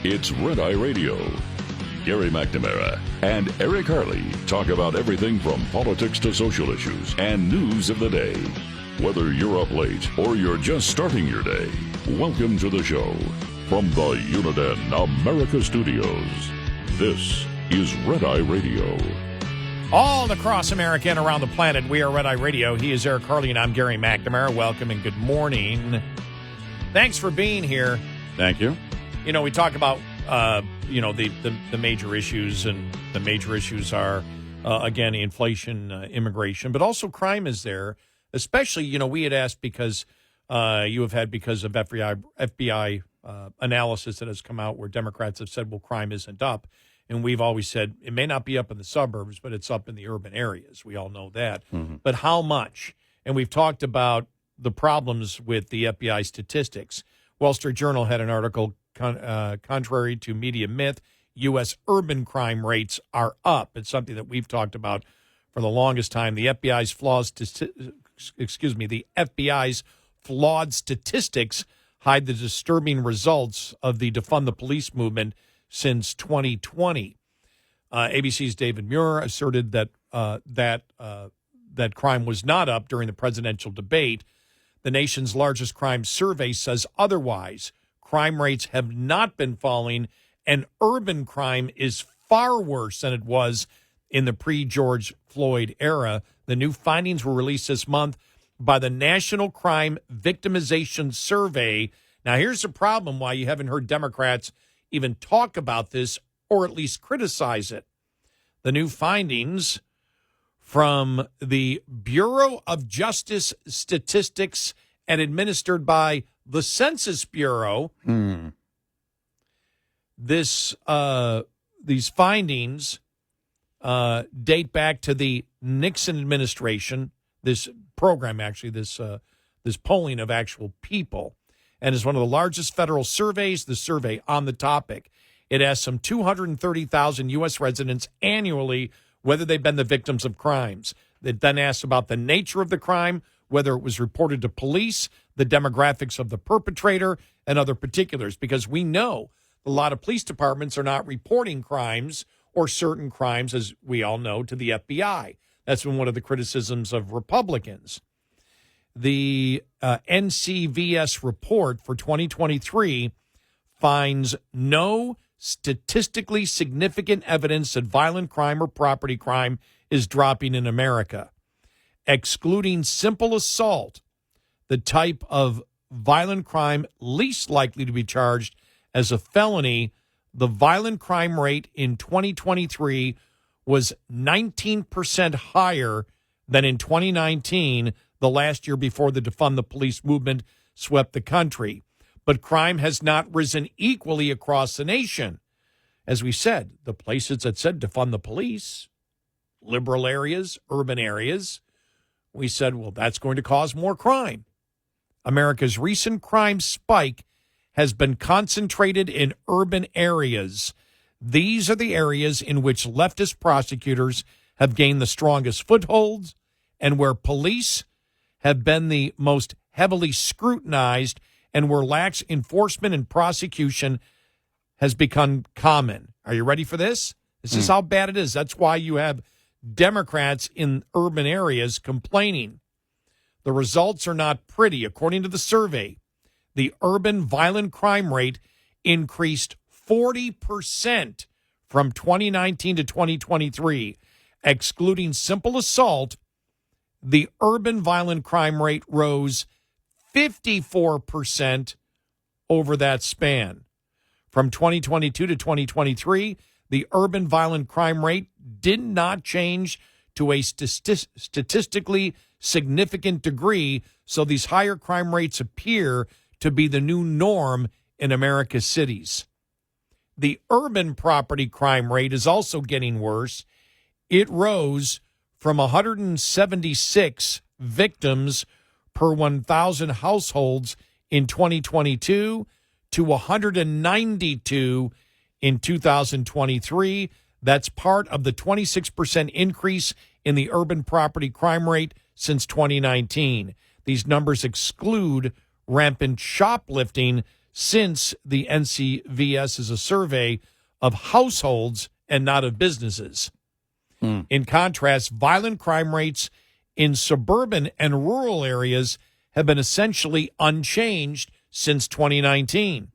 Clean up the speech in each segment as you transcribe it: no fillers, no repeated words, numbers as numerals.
It's Red Eye Radio. Gary McNamara and Eric Harley talk about everything from politics to social issues and news of the day. Whether you're up late or you're just starting your day, welcome to the show. From the Uniden America Studios, this is Red Eye Radio. All across America and around the planet, we are Red Eye Radio. He is Eric Harley, and I'm Gary McNamara. Welcome and good morning. Thanks for being here. Thank you. You know, we talk about, the major issues, and the major issues are, again, inflation, immigration, but also crime is there. Especially, we had asked because because of FBI analysis that has come out where Democrats have said, well, crime isn't up. And we've always said it may not be up in the suburbs, but it's up in the urban areas. We all know that. Mm-hmm. But how much? And we've talked about the problems with the FBI statistics. Wall Street Journal had an article, contrary to media myth, U.S. urban crime rates are up. It's something that we've talked about for the longest time. The FBI's flawed statistics hide the disturbing results of the defund the police movement since 2020. ABC's David Muir asserted that that crime was not up during the presidential debate. The nation's largest crime survey says otherwise. Crime rates have not been falling, and urban crime is far worse than it was in the pre-George Floyd era. The new findings were released this month by the National Crime Victimization Survey. Now, here's the problem why you haven't heard Democrats even talk about this or at least criticize it. The new findings from the Bureau of Justice Statistics and administered by the Census Bureau. These findings date back to the Nixon administration. This program, actually, this polling of actual people, and is one of the largest federal surveys. The survey on the topic. It asks some 230,000 U.S. residents annually whether they've been the victims of crimes. It then asks about the nature of the crime, whether it was reported to police, the demographics of the perpetrator, and other particulars, because we know a lot of police departments are not reporting crimes or certain crimes, as we all know, to the FBI. That's been one of the criticisms of Republicans. The NCVS report for 2023 finds no statistically significant evidence that violent crime or property crime is dropping in America. Excluding simple assault, the type of violent crime least likely to be charged as a felony, the violent crime rate in 2023 was 19% higher than in 2019, the last year before the defund the police movement swept the country. But crime has not risen equally across the nation. As we said, the places that said defund the police, liberal areas, urban areas, we said, well, that's going to cause more crime. America's recent crime spike has been concentrated in urban areas. These are the areas in which leftist prosecutors have gained the strongest footholds and where police have been the most heavily scrutinized and where lax enforcement and prosecution has become common. Are you ready for this? This is how bad it is. That's why you have Democrats in urban areas complaining. The results are not pretty. According to the survey, the urban violent crime rate increased 40% from 2019 to 2023. Excluding simple assault, the urban violent crime rate rose 54% over that span. From 2022 to 2023, the urban violent crime rate did not change to a statistically significant degree, so these higher crime rates appear to be the new norm in America's cities. The urban property crime rate is also getting worse. It rose from 176 victims per 1,000 households in 2022 to 192 in 2023. That's part of the 26% increase in the urban property crime rate since 2019. These numbers exclude rampant shoplifting since the NCVS is a survey of households and not of businesses. In contrast, violent crime rates in suburban and rural areas have been essentially unchanged since 2019.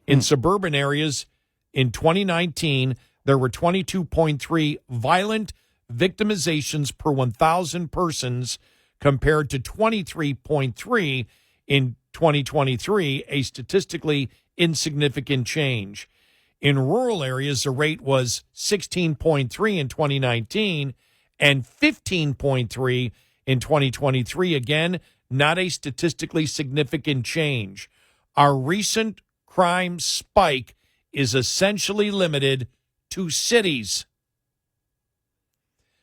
In suburban areas in 2019, there were 22.3 violent victimizations per 1,000 persons compared to 23.3 in 2023, a statistically insignificant change. In rural areas, the rate was 16.3 in 2019 and 15.3 in 2023. Again, not a statistically significant change. Our recent crime spike is essentially limited to cities.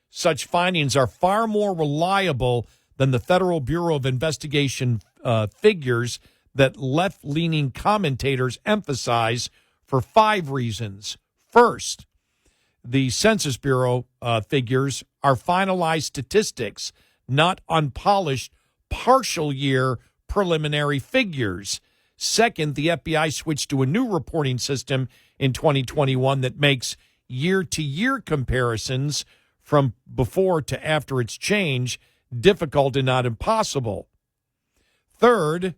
Such findings are far more reliable than the Federal Bureau of Investigation figures that left-leaning commentators emphasize for 5 reasons. First, the Census Bureau figures are finalized statistics, not unpolished partial year preliminary figures. Second, the FBI switched to a new reporting system in 2021 that makes year-to-year comparisons from before to after its change difficult and not impossible. Third,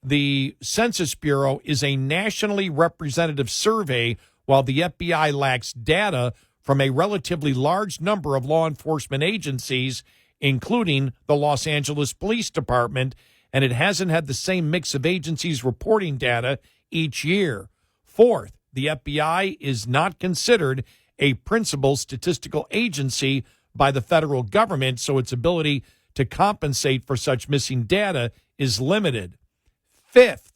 the Census Bureau is a nationally representative survey, while the FBI lacks data from a relatively large number of law enforcement agencies, including the Los Angeles Police Department, and it hasn't had the same mix of agencies reporting data each year. Fourth, the FBI is not considered a principal statistical agency by the federal government, so its ability to compensate for such missing data is limited. Fifth,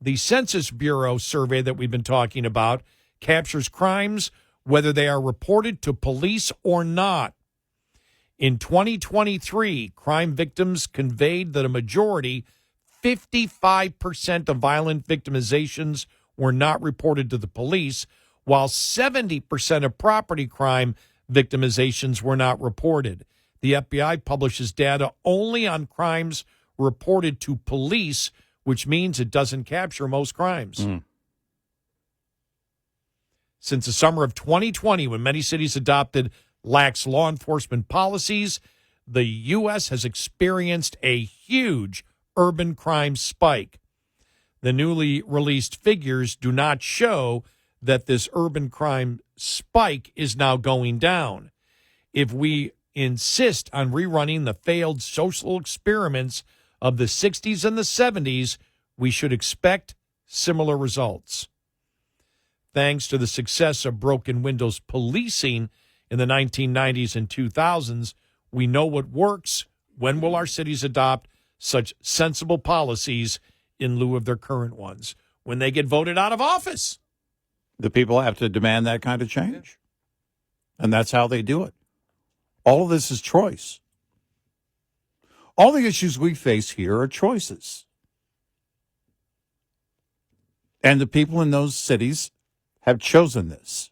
the Census Bureau survey that we've been talking about captures crimes whether they are reported to police or not. In 2023, crime victims conveyed that a majority, 55% of violent victimizations were not reported to the police, while 70% of property crime victimizations were not reported. The FBI publishes data only on crimes reported to police, which means it doesn't capture most crimes. Since the summer of 2020, when many cities adopted lax law enforcement policies, the U.S. has experienced a huge urban crime spike. The newly released figures do not show that this urban crime spike is now going down. If we insist on rerunning the failed social experiments of the 60s and the 70s, we should expect similar results. Thanks to the success of broken windows policing in the 1990s and 2000s, we know what works. When will our cities adopt such sensible policies in lieu of their current ones? When they get voted out of office. The people have to demand that kind of change. And that's how they do it. All of this is choice. All the issues we face here are choices. And the people in those cities have chosen this.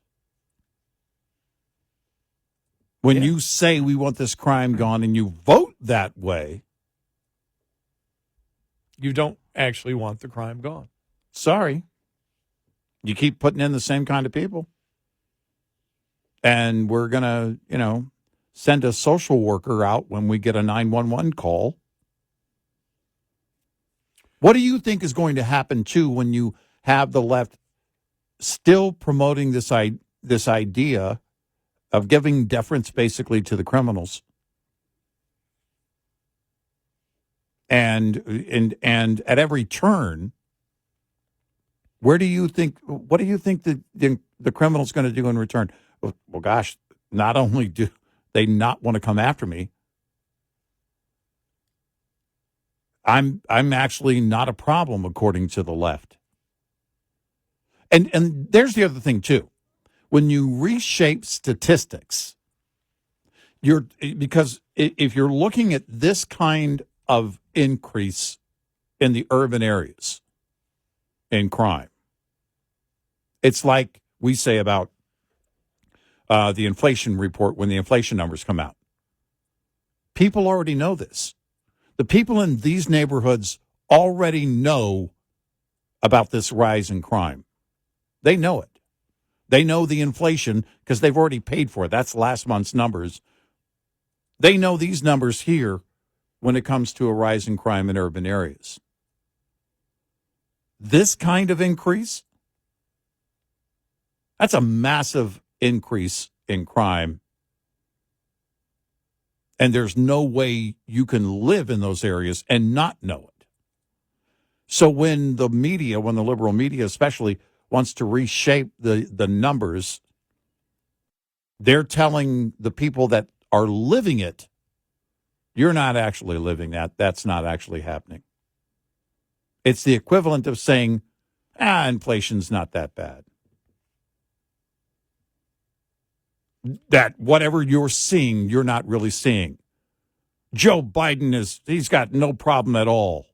When you say we want this crime gone and you vote that way, you don't actually want the crime gone. Sorry. You keep putting in the same kind of people. And we're going to, send a social worker out when we get a 911 call. What do you think is going to happen, too, when you have the left still promoting this idea of giving deference basically to the criminals? And at every turn, what do you think the criminal's going to do in return? Well, gosh, not only do they not want to come after me, I'm actually not a problem according to the left. And there's the other thing too. When you reshape statistics, because if you're looking at this kind of increase in the urban areas in crime, it's like we say about the inflation report when the inflation numbers come out. People already know this. The people in these neighborhoods already know about this rise in crime. They know it. They know the inflation because they've already paid for it. That's last month's numbers. They know these numbers here when it comes to a rise in crime in urban areas. This kind of increase, that's a massive increase in crime. And there's no way you can live in those areas and not know it. So when the media, when the liberal media especially, wants to reshape the numbers, they're telling the people that are living it, you're not actually living that. That's not actually happening. It's the equivalent of saying, inflation's not that bad. That whatever you're seeing, you're not really seeing. Joe Biden he's got no problem at all.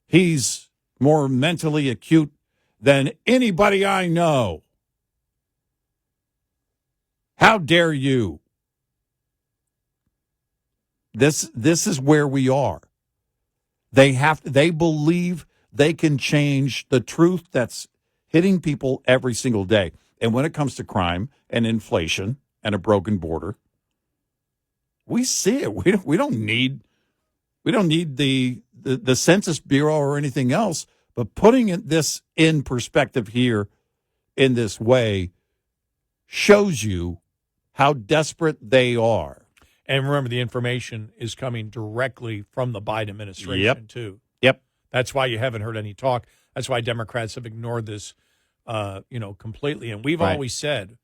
He's more mentally acute than anybody I know. How dare you? This is where we are. They believe they can change the truth that's hitting people every single day. And when it comes to crime and inflation and a broken border, we see it. We don't need the Census Bureau or anything else, but putting this in perspective here in this way shows you how desperate they are. And remember, the information is coming directly from the Biden administration, too. Yep. That's why you haven't heard any talk. That's why Democrats have ignored this, completely. And we've always said,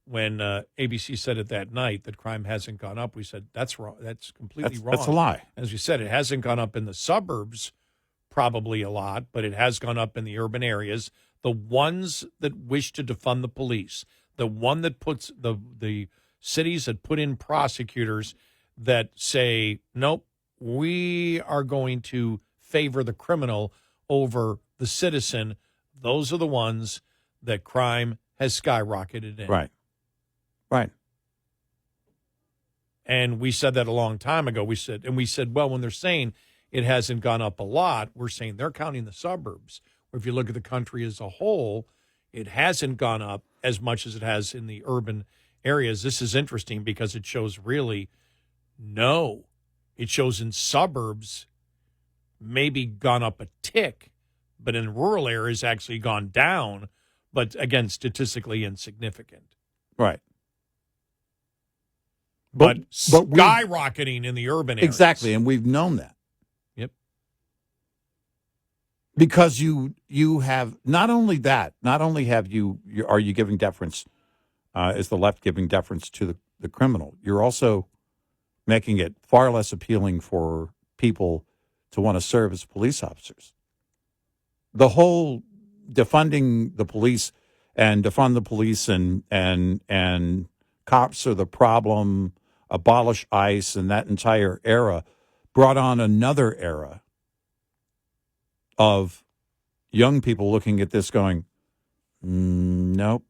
when ABC said it that night, that crime hasn't gone up, we said, that's wrong. That's completely wrong. That's a lie. As you said, it hasn't gone up in the suburbs, probably a lot, but it has gone up in the urban areas. The ones that wish to defund the police, the one that puts the cities that put in prosecutors that say, nope, we are going to favor the criminal over the citizen, those are the ones that crime has skyrocketed in. Right. And we said that a long time ago. We said, well, when they're saying it hasn't gone up a lot, we're saying they're counting the suburbs. Or if you look at the country as a whole, it hasn't gone up as much as it has in the urban areas. This is interesting because it shows it shows in suburbs maybe gone up a tick, but in rural areas actually gone down, but again, statistically insignificant. Right. But skyrocketing in the urban areas. Exactly, and we've known that. Yep. Because you have not only are you giving deference, is the left giving deference to the criminal, you're also making it far less appealing for people to want to serve as police officers. The whole defunding the police and defund the police and cops are the problem, abolish ICE, and that entire era brought on another era of young people looking at this going, nope,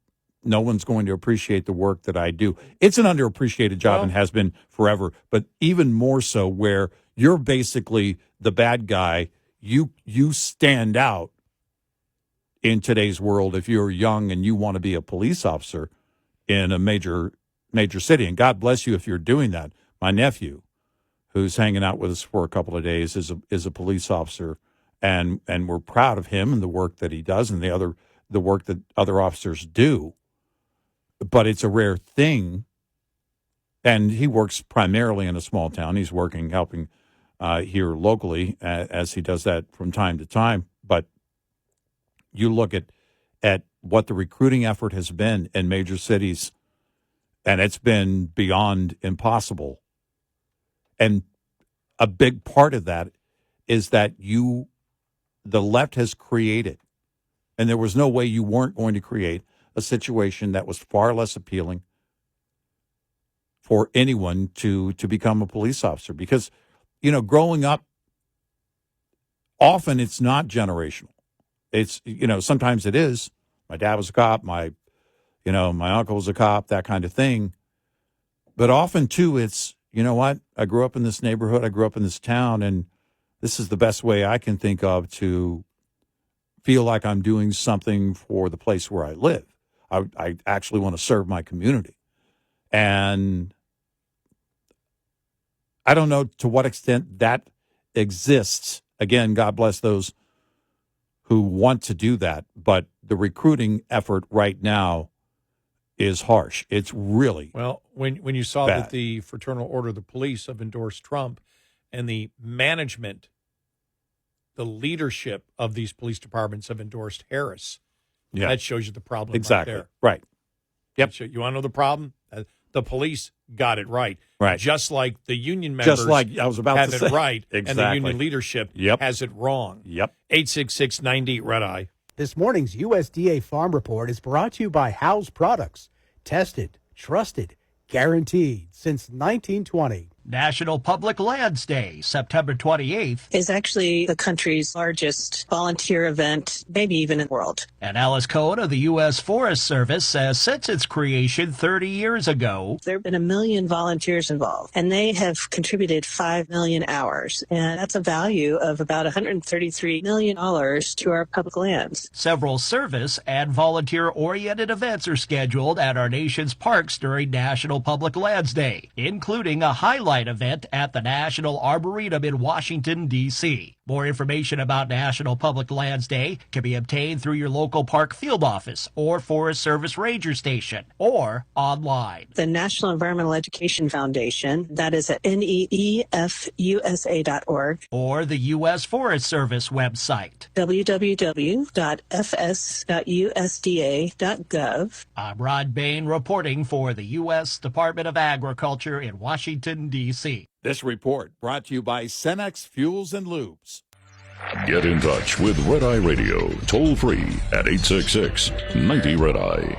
no one's going to appreciate the work that I do. It's an underappreciated job and has been forever, but even more so where you're basically the bad guy. You stand out in today's world if you're young and you want to be a police officer in a major city. And God bless you if you're doing that. My nephew, who's hanging out with us for a couple of days, is a police officer, and we're proud of him and the work that he does and the work that other officers do. But it's a rare thing, and he works primarily in a small town. He's helping here locally as he does that from time to time. But you look at what the recruiting effort has been in major cities, and it's been beyond impossible. And a big part of that is that the left has created, and there was no way you weren't going to create a situation that was far less appealing for anyone to become a police officer. Because, growing up, often it's not generational. It's, sometimes it is. My dad was a cop. My uncle was a cop, that kind of thing. But often, too, it's, you know what? I grew up in this neighborhood. I grew up in this town, and this is the best way I can think of feel like I'm doing something for the place where I live. I actually want to serve my community. And I don't know to what extent that exists. Again, God bless those who want to do that. But the recruiting effort right now is harsh. It's really well. When you saw bad. that the Fraternal Order of the Police have endorsed Trump, and the management, the leadership of these police departments have endorsed Harris, that shows you the problem exactly. right there. Right. Yep. You want to know the problem? The police got it right. Right. Just like the union members Just like I was about have to it say. right, Exactly. and the union leadership has it wrong. Yep. 866-90 Red Eye. This morning's USDA Farm Report is brought to you by Howe's Products. Tested, trusted, guaranteed since 1920. National Public Lands Day, September 28th, is actually the country's largest volunteer event, maybe even in the world. And Alice Cohen of the U.S. Forest Service says since its creation 30 years ago, there have been 1 million volunteers involved, and they have contributed 5 million hours. And that's a value of about $133 million to our public lands. Several service and volunteer-oriented events are scheduled at our nation's parks during National Public Lands Day, including a highlight event at the National Arboretum in Washington, D.C. More information about National Public Lands Day can be obtained through your local park field office or Forest Service ranger station or online. The National Environmental Education Foundation, that is at neefusa.org. Or the U.S. Forest Service website, www.fs.usda.gov. I'm Rod Bain reporting for the U.S. Department of Agriculture in Washington, D.C. This report brought to you by Cenex Fuels and Lubes. Get in touch with Red Eye Radio, toll free at 866-90 Red Eye.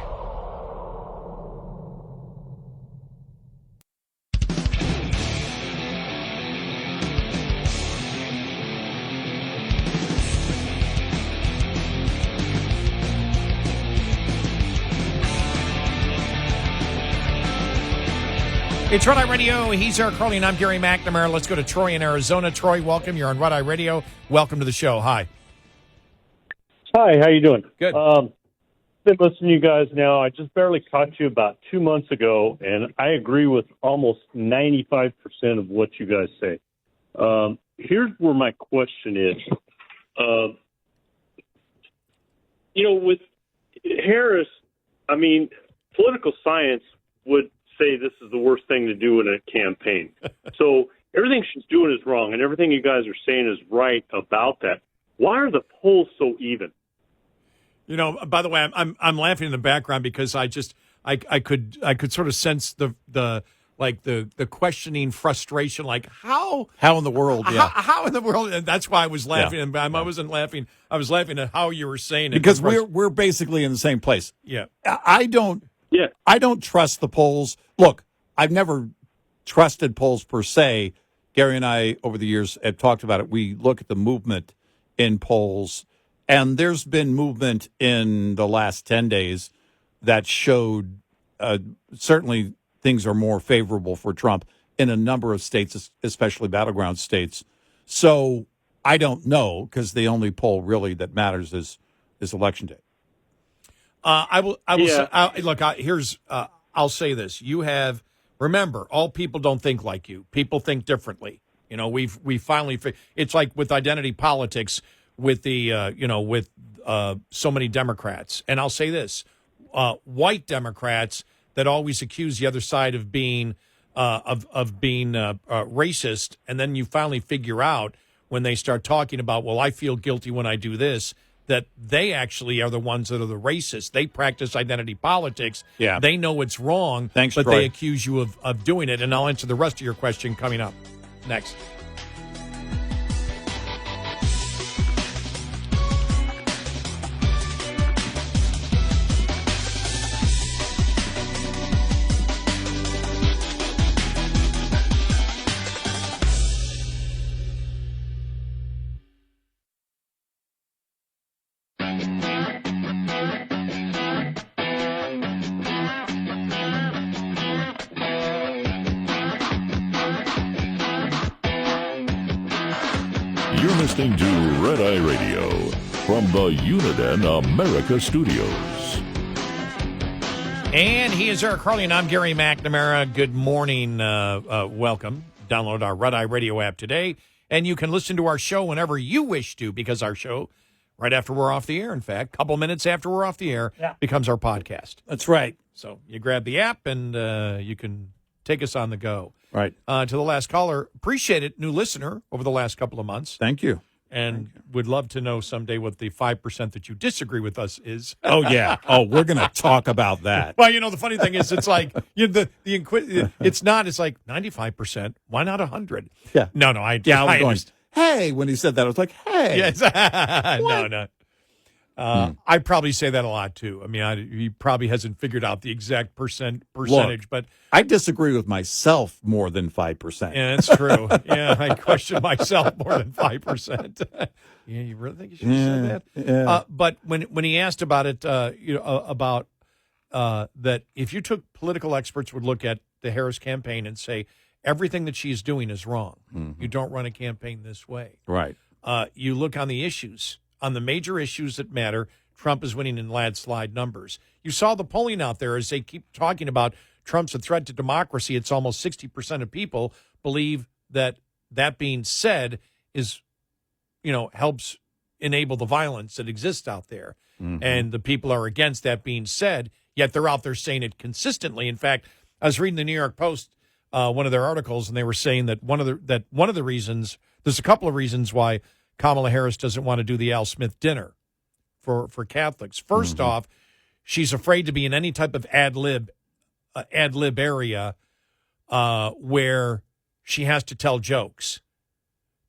It's Red Eye Radio. He's Eric Harley, and I'm Gary McNamara. Let's go to Troy in Arizona. Troy, welcome. You're on Red Eye Radio. Welcome to the show. Hi. Hi, how you doing? Good. Been listening to you guys now. I just barely caught you about 2 months ago, and I agree with almost 95% of what you guys say. Here's where my question is. With Harris, I mean, political science would say this is the worst thing to do in a campaign. So everything she's doing is wrong, and everything you guys are saying is right about that. Why are the polls so even? By the way, I'm laughing in the background because I could sort of sense the questioning frustration, like how in the world, how in the world, and that's why I was laughing. I wasn't laughing. I was laughing at how you were saying it because we're basically in the same place. Yeah, I don't trust the polls. Look, I've never trusted polls per se. Gary and I, over the years, have talked about it. We look at the movement in polls, and there's been movement in the last 10 days that showed certainly things are more favorable for Trump in a number of states, especially battleground states. So I don't know, because the only poll really that matters is Election Day. I will say, I'll say this. Remember, all people don't think like you. People think differently. We finally, it's like with identity politics with the, so many Democrats. And I'll say this, white Democrats that always accuse the other side of being racist. And then you finally figure out when they start talking about, well, I feel guilty when I do this, that they actually are the ones that are the racists. They practice identity politics. Yeah. They know it's wrong, Thanks, but Troy. they accuse you of doing it. And I'll answer the rest of your question coming up next. You're listening to Red Eye Radio. from the Uniden America Studios. And he is Eric Harley, and I'm Gary McNamara. Good morning. Welcome. Download our Red Eye Radio app today, and you can listen to our show whenever you wish to, because our show, right after we're off the air, in fact, a couple minutes after we're off the air, becomes our podcast. That's right. So you grab the app, and you can take us on the go. Right. To the last caller, appreciate it, new listener over the last couple of months. Thank you. And would love to know someday what the 5% that you disagree with us is. Oh, yeah. Oh, we're going to talk about that. Well, the funny thing is, it's like it's not. It's like 95%. Why not 100? Yeah. No. I was going, understand. Hey, when he said that, I was like, hey. Yes. No. I probably say that a lot too. I mean, he probably hasn't figured out the exact percentage, Look, but I disagree with myself more than 5%. yeah, that's true. Yeah, I question myself more than 5%. Yeah, you really think you should have said that? Yeah. But when he asked about it, about that if you took political experts would look at the Harris campaign and say everything that she's doing is wrong. Mm-hmm. You don't run a campaign this way. Right. You look on the issues. On the major issues that matter, Trump is winning in landslide numbers. You saw the polling out there as they keep talking about Trump's a threat to democracy. It's almost 60% of people believe that being said is, helps enable the violence that exists out there. Mm-hmm. And the people are against that being said, yet they're out there saying it consistently. In fact, I was reading the New York Post, one of their articles, and they were saying that one of the reasons, there's a couple of reasons why Kamala Harris doesn't want to do the Al Smith dinner for Catholics. First off, she's afraid to be in any type of ad-lib area where she has to tell jokes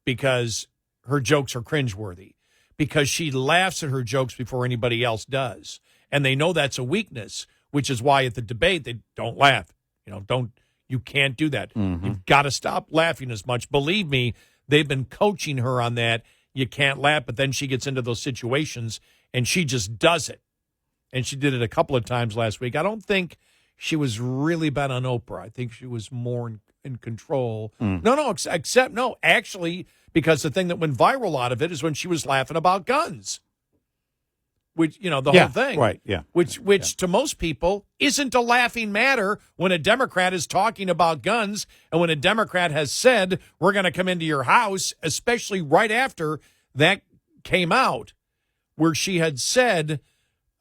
because her jokes are cringeworthy, because she laughs at her jokes before anybody else does. And they know that's a weakness, which is why at the debate they don't laugh. You can't do that. Mm-hmm. You've got to stop laughing as much. Believe me, they've been coaching her on that. You can't laugh, but then she gets into those situations, and she just does it. And she did it a couple of times last week. I don't think she was really bad on Oprah. I think she was more in control. No, actually, because the thing that went viral out of it is when she was laughing about guns. Which, the whole thing. Right, yeah. Which to most people isn't a laughing matter when a Democrat is talking about guns and when a Democrat has said, we're going to come into your house, especially right after that came out, where she had said,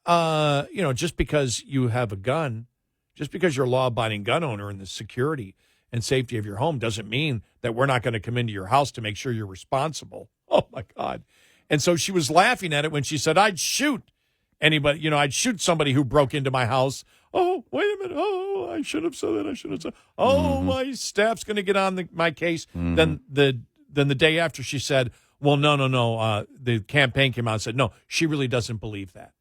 just because you have a gun, just because you're a law-abiding gun owner and the security and safety of your home doesn't mean that we're not going to come into your house to make sure you're responsible. Oh, my God. And so she was laughing at it when she said, I'd shoot anybody, I'd shoot somebody who broke into my house. Oh, wait a minute. Oh, I should have said that. Oh, my staff's going to get on my case. Mm-hmm. Then the day after she said, well, no. The campaign came out and said, no, she really doesn't believe that.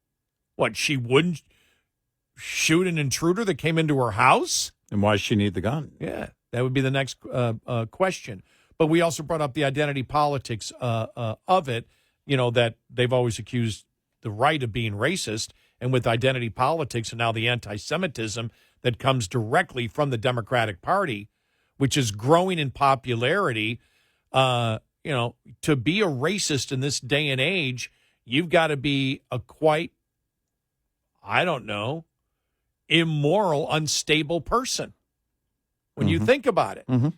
What, she wouldn't shoot an intruder that came into her house? And why does she need the gun? Yeah, that would be the next question. But we also brought up the identity politics of it. That they've always accused the right of being racist, and with identity politics and now the anti-Semitism that comes directly from the Democratic Party, which is growing in popularity, to be a racist in this day and age, you've got to be a quite, immoral, unstable person when you think about it. Mm-hmm.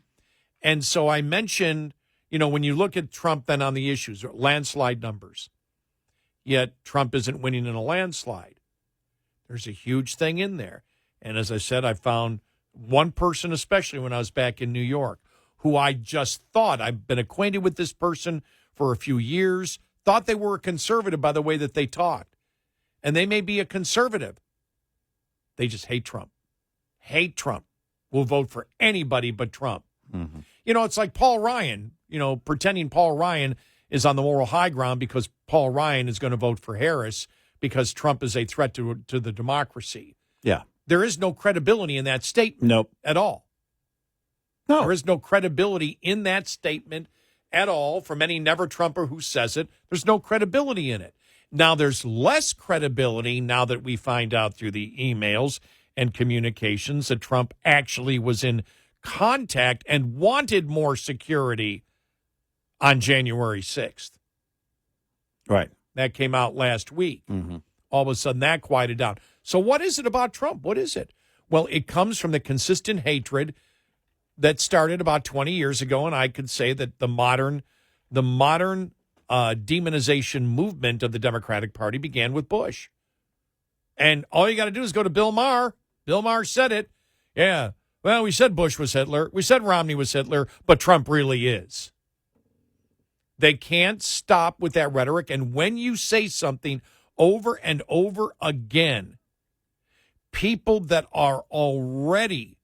And so I mentioned, when you look at Trump then on the issues, landslide numbers, yet Trump isn't winning in a landslide. There's a huge thing in there. And as I said, I found one person, especially when I was back in New York, who I just thought, I've been acquainted with this person for a few years, thought they were a conservative by the way that they talked. And they may be a conservative. They just hate Trump. Hate Trump. Will vote for anybody but Trump. Mm-hmm. It's like Paul Ryan, pretending Paul Ryan is on the moral high ground because Paul Ryan is going to vote for Harris because Trump is a threat to the democracy. Yeah. There is no credibility in that statement. Nope. At all. No. There is no credibility in that statement at all from any never-Trumper who says it. There's no credibility in it. Now, there's less credibility now that we find out through the emails and communications that Trump actually was in contact and wanted more security on January 6th. Right. That came out last week. Mm-hmm. All of a sudden, that quieted down. So what is it about Trump? What is it? Well, it comes from the consistent hatred that started about 20 years ago, and I could say that the modern demonization movement of the Democratic Party began with Bush. And all you got to do is go to Bill Maher. Bill Maher said it. Yeah, well, we said Bush was Hitler. We said Romney was Hitler, but Trump really is. They can't stop with that rhetoric. And when you say something over and over again, people that are already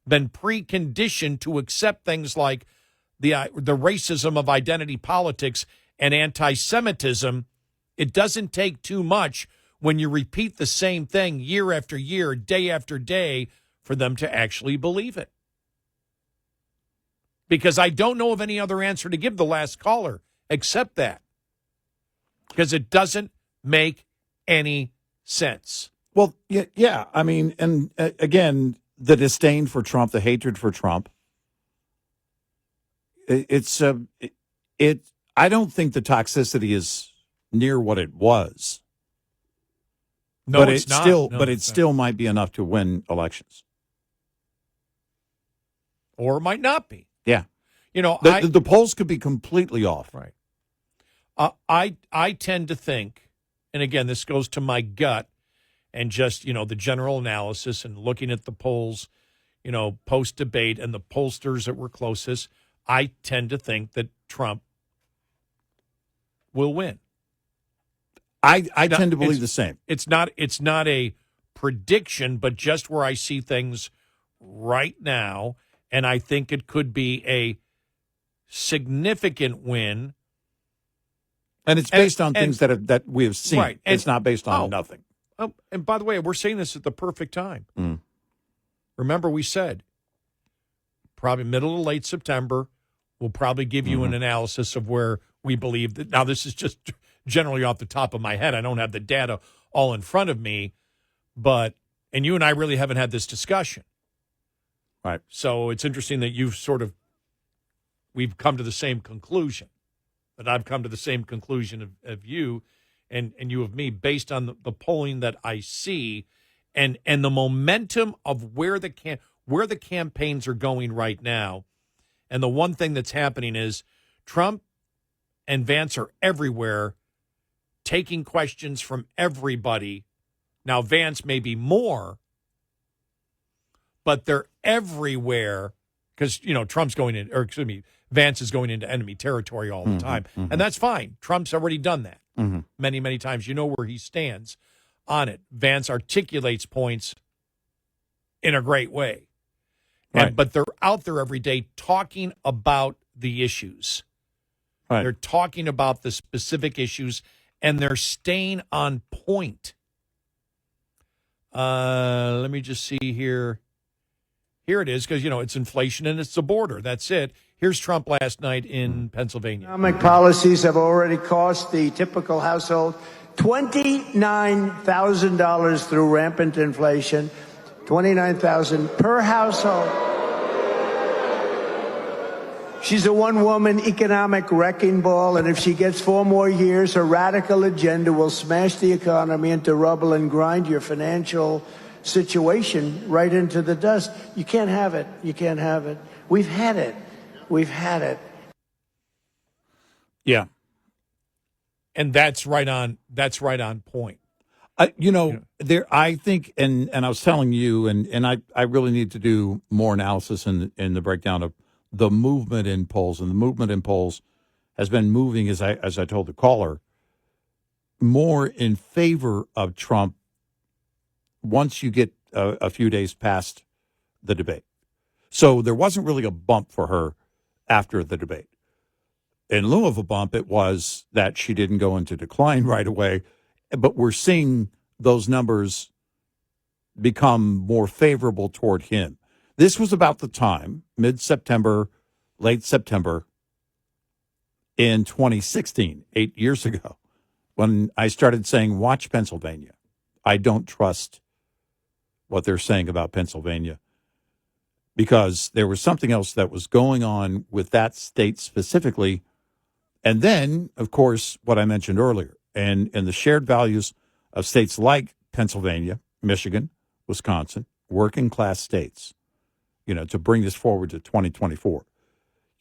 been preconditioned to accept things like the racism of identity politics and anti-Semitism, it doesn't take too much when you repeat the same thing year after year, day after day, for them to actually believe it. Because I don't know of any other answer to give the last caller except that. Because it doesn't make any sense. Well, yeah. I mean, and again, the disdain for Trump, the hatred for Trump. I don't think the toxicity is near what it was. No, but it's not. Still, No, but it still might be enough to win elections. Or it might not be. Yeah. You know, the polls could be completely off. Right. I tend to think, and again, this goes to my gut and just, the general analysis and looking at the polls, post-debate and the pollsters that were closest, I tend to think that Trump will win. I tend to believe the same. It's not a prediction, but just where I see things right now, and I think it could be a significant win. And it's based on things that we have seen. Right. It's not based on nothing. Oh, and by the way, we're saying this at the perfect time. Mm. Remember, we said probably middle to late September, we'll probably give you an analysis of where we believe that. Now, this is just generally off the top of my head. I don't have the data all in front of me, and you and I really haven't had this discussion. Right. So it's interesting that we've come to the same conclusion, that I've come to the same conclusion of you and you of me based on the polling that I see and the momentum of where the campaigns are going right now. And the one thing that's happening is Trump and Vance are everywhere taking questions from everybody. Now, Vance may be more, but they're everywhere because, Trump's Vance is going into enemy territory all the time. And that's fine. Trump's already done that many, many times. You know where he stands on it. Vance articulates points in a great way. Right. But they're out there every day talking about the issues. Right. They're talking about the specific issues, and they're staying on point. Let me just see here. Here it is, because, it's inflation and it's the border. That's it. Here's Trump last night in Pennsylvania. Economic policies have already cost the typical household $29,000 through rampant inflation, $29,000 per household. She's a one-woman economic wrecking ball, and if she gets 4 more years, her radical agenda will smash the economy into rubble and grind your financial situation right into the dust. You can't have it. You can't have it. We've had it. We've had it. Yeah. And that's right on point. There. I think, and I was telling you, and I really need to do more analysis in the breakdown of the movement in polls, and the movement in polls has been moving, as I told the caller, more in favor of Trump once you get a few days past the debate. So there wasn't really a bump for her after the debate. In lieu of a bump, it was that she didn't go into decline right away. But we're seeing those numbers become more favorable toward him. This was about the time, mid-September, late September, in 2016, 8 years ago, when I started saying, watch Pennsylvania. I don't trust what they're saying about Pennsylvania, because there was something else that was going on with that state specifically And then, of course, what I mentioned earlier, and the shared values of states like Pennsylvania, Michigan, Wisconsin, working class states, to bring this forward to 2024.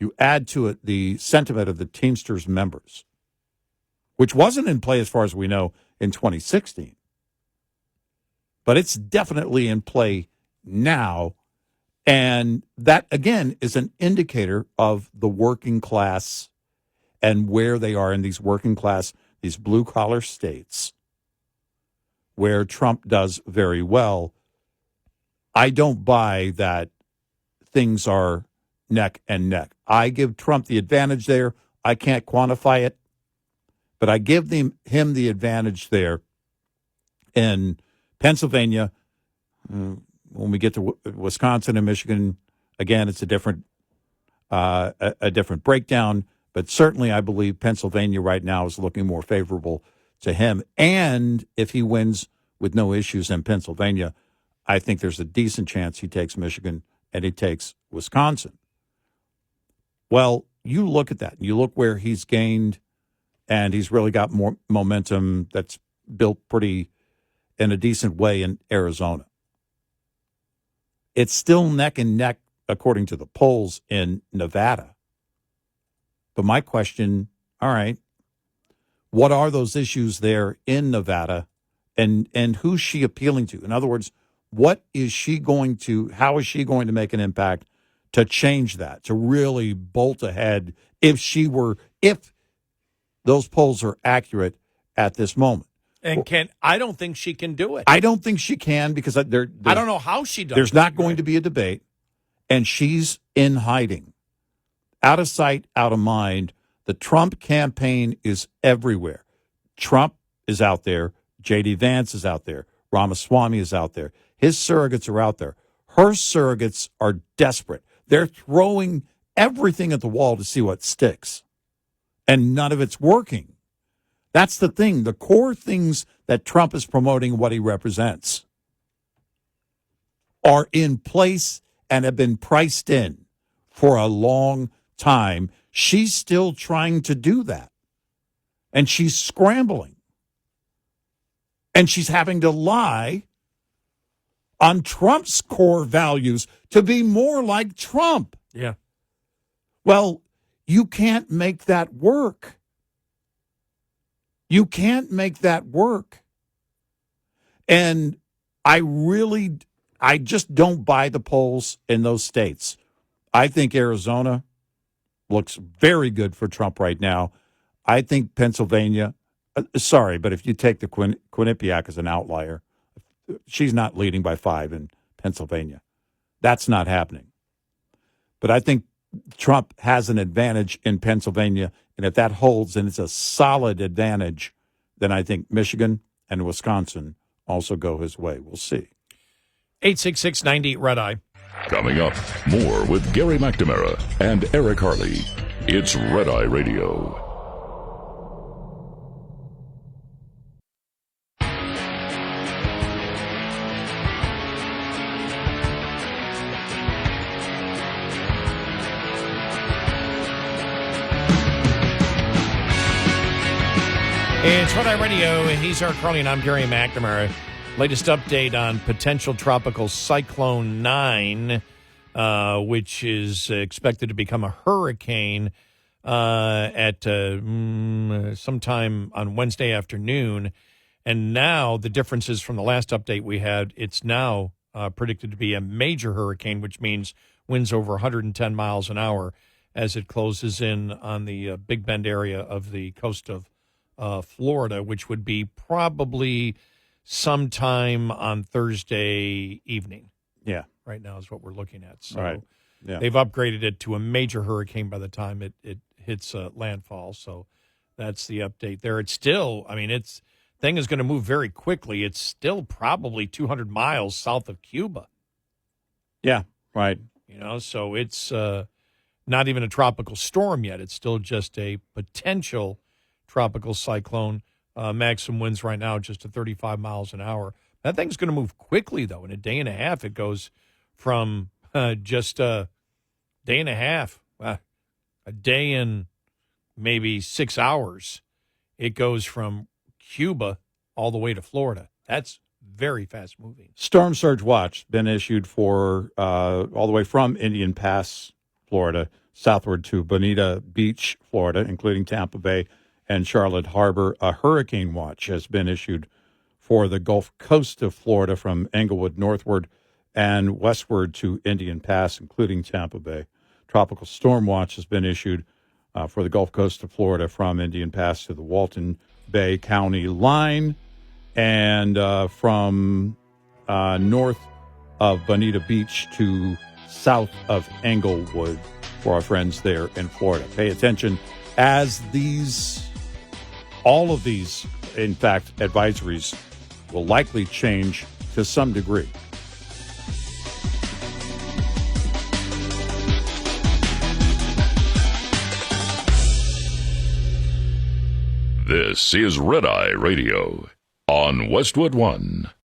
You add to it the sentiment of the Teamsters members, which wasn't in play as far as we know in 2016. But it's definitely in play now. And that, again, is an indicator of the working class and where they are in these working class, these blue-collar states where Trump does very well. I don't buy that things are neck and neck. I give Trump the advantage there. I can't quantify it, but I give him the advantage there. In Pennsylvania, when we get to Wisconsin and Michigan, again, it's a different breakdown. But certainly, I believe Pennsylvania right now is looking more favorable to him. And if he wins with no issues in Pennsylvania, I think there's a decent chance he takes Michigan and he takes Wisconsin. Well, you look at that. You look where he's gained, and he's really got more momentum that's built pretty in a decent way in Arizona. It's still neck and neck, according to the polls, in Nevada. But my question, all right, what are those issues there in Nevada, and who's she appealing to? In other words, how is she going to make an impact to change that, to really bolt ahead if those polls are accurate at this moment? And I don't think she can do it. I don't think she can because I don't know how she does. There's not going to be a debate, and she's in hiding. Out of sight, out of mind. The Trump campaign is everywhere. Trump is out there. J.D. Vance is out there. Ramaswamy is out there. His surrogates are out there. Her surrogates are desperate. They're throwing everything at the wall to see what sticks, and none of it's working. That's the thing. The core things that Trump is promoting, what he represents, are in place and have been priced in for a long time. She's still trying to do that. And she's scrambling. And she's having to lie on Trump's core values to be more like Trump. Yeah. Well, you can't make that work. You can't make that work. And I just don't buy the polls in those states. I think Arizona looks very good for Trump right now. I think Pennsylvania, but if you take the Quinnipiac as an outlier, she's not leading by 5 in Pennsylvania. That's not happening. But I think Trump has an advantage in Pennsylvania, and if that holds and it's a solid advantage, then I think Michigan and Wisconsin also go his way. We'll see. 866-98 Red Eye. Coming up, more with Gary McNamara and Eric Harley. It's Red Eye Radio. It's Red Eye Radio. He's Eric Harley, and I'm Gary McNamara. Latest update on potential tropical cyclone 9, which is expected to become a hurricane at sometime on Wednesday afternoon. And now the differences from the last update we had, it's now predicted to be a major hurricane, which means winds over 110 miles an hour as it closes in on the Big Bend area of the coast of Florida, which would be probably sometime on Thursday evening. Yeah. Right now is what we're looking at. So right. Yeah. They've upgraded it to a major hurricane by the time it hits landfall. So that's the update there. It's still, thing is going to move very quickly. It's still probably 200 miles south of Cuba. Yeah, right. So it's not even a tropical storm yet. It's still just a potential tropical cyclone. Maximum winds right now just to 35 miles an hour. That thing's going to move quickly, though. In a day and a half, it goes from just a day and a half, a day and maybe 6 hours, it goes from Cuba all the way to Florida. That's very fast moving. Storm surge watch been issued for all the way from Indian Pass, Florida, southward to Bonita Beach, Florida, including Tampa Bay and Charlotte Harbor. A hurricane watch has been issued for the Gulf Coast of Florida from Englewood northward and westward to Indian Pass, including Tampa Bay. Tropical storm watch has been issued for the Gulf Coast of Florida from Indian Pass to the Walton Bay County line and from north of Bonita Beach to south of Englewood for our friends there in Florida. Pay attention as all of these, in fact, advisories will likely change to some degree. This is Red Eye Radio on Westwood One.